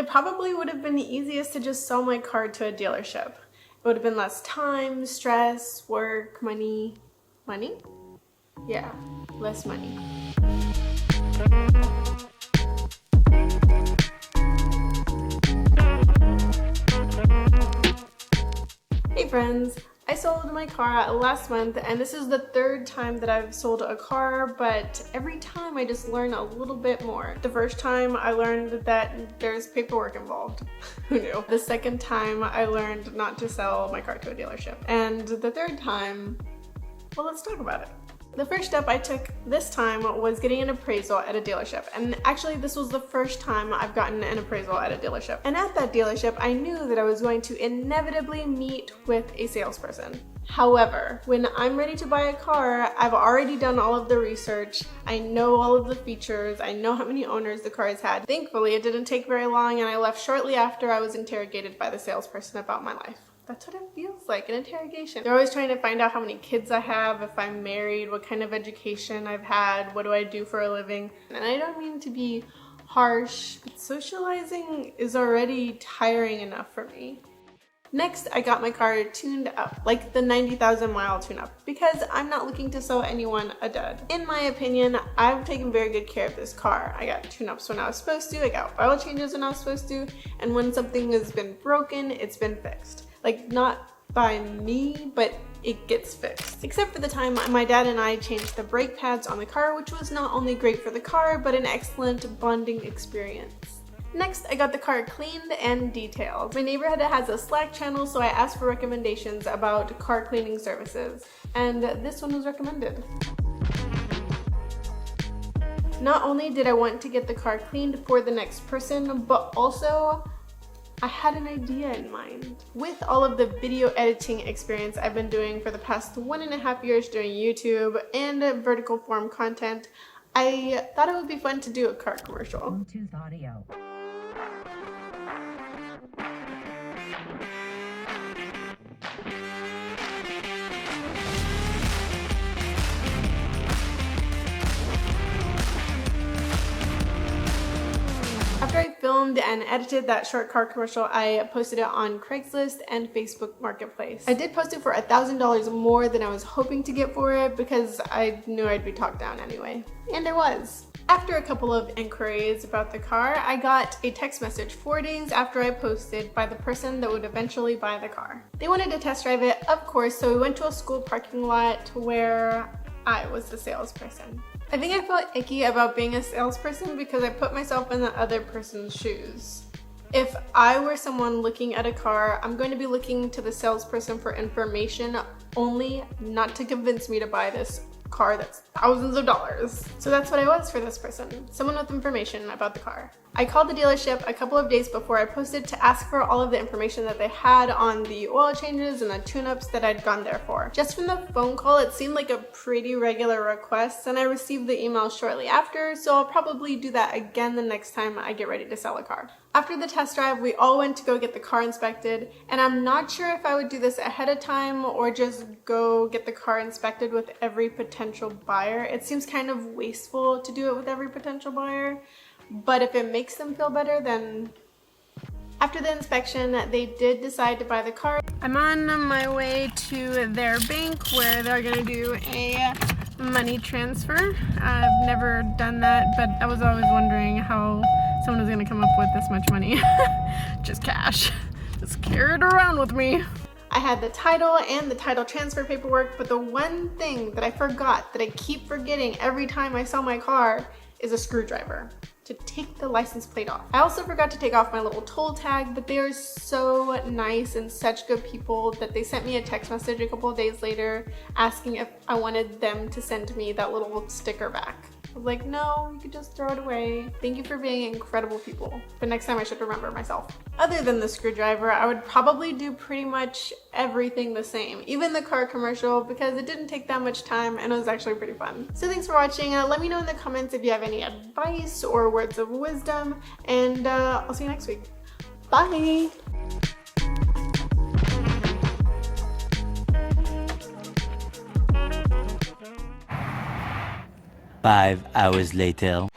It probably would have been the easiest to just sell my car to a dealership. It would have been less time, stress, work, money. Money? Yeah, less money. Hey friends! I sold my car last month, and this is the third time that I've sold a car, but every time I just learn a little bit more. The first time I learned that there's paperwork involved. Who knew? The second time I learned not to sell my car to a dealership. And the third time, well, let's talk about it. The first step I took this time was getting an appraisal at a dealership, and actually this was the first time I've gotten an appraisal at a dealership. And at that dealership, I knew that I was going to inevitably meet with a salesperson. However, when I'm ready to buy a car, I've already done all of the research, I know all of the features, I know how many owners the car has had. Thankfully, it didn't take very long, and I left shortly after I was interrogated by the salesperson about my life. That's what it feels like, an interrogation. They're always trying to find out how many kids I have, if I'm married, what kind of education I've had, what do I do for a living. And I don't mean to be harsh, but socializing is already tiring enough for me. Next, I got my car tuned up, like the 90,000 mile tune-up, because I'm not looking to sell anyone a dud. In my opinion, I've taken very good care of this car. I got tune-ups when I was supposed to, I got oil changes when I was supposed to, and when something has been broken, it's been fixed. Like, not by me, but it gets fixed. Except for the time my dad and I changed the brake pads on the car, which was not only great for the car, but an excellent bonding experience. Next, I got the car cleaned and detailed. My neighborhood has a Slack channel, so I asked for recommendations about car cleaning services, and this one was recommended. Not only did I want to get the car cleaned for the next person, but also I had an idea in mind. With all of the video editing experience I've been doing for the past 1.5 years doing YouTube and vertical form content, I thought it would be fun to do a car commercial. Bluetooth audio. After I filmed and edited that short car commercial, I posted it on Craigslist and Facebook Marketplace. I did post it for $1,000 more than I was hoping to get for it because I knew I'd be talked down anyway. And I was. After a couple of inquiries about the car, I got a text message 4 days after I posted by the person that would eventually buy the car. They wanted to test drive it, of course, so we went to a school parking lot where I was the salesperson. I think I felt icky about being a salesperson because I put myself in the other person's shoes. If I were someone looking at a car, I'm going to be looking to the salesperson for information only, not to convince me to buy this car that's thousands of dollars. So that's what I was for this person, someone with information about the car. I called the dealership a couple of days before I posted to ask for all of the information that they had on the oil changes and the tune-ups that I'd gone there for. Just from the phone call, it seemed like a pretty regular request, and I received the email shortly after, so I'll probably do that again the next time I get ready to sell a car. After the test drive, we all went to go get the car inspected, and I'm not sure if I would do this ahead of time or just go get the car inspected with every potential buyer. It seems kind of wasteful to do it with every potential buyer. But if it makes them feel better, then after the inspection, they did decide to buy the car. I'm on my way to their bank where they're gonna do a money transfer. I've never done that, but I was always wondering how someone was gonna come up with this much money. Just cash. Just carry it around with me. I had the title and the title transfer paperwork, but the one thing that I forgot, that I keep forgetting every time I sell my car, is a screwdriver to take the license plate off. I also forgot to take off my little toll tag, but they are so nice and such good people that they sent me a text message a couple of days later asking if I wanted them to send me that little sticker back. I was like, no, you could just throw it away. Thank you for being incredible people. But next time I should remember myself. Other than the screwdriver, I would probably do pretty much everything the same, even the car commercial, because it didn't take that much time and it was actually pretty fun. So thanks for watching. Let me know in the comments if you have any advice or words of wisdom, and I'll see you next week. Bye! Five hours later.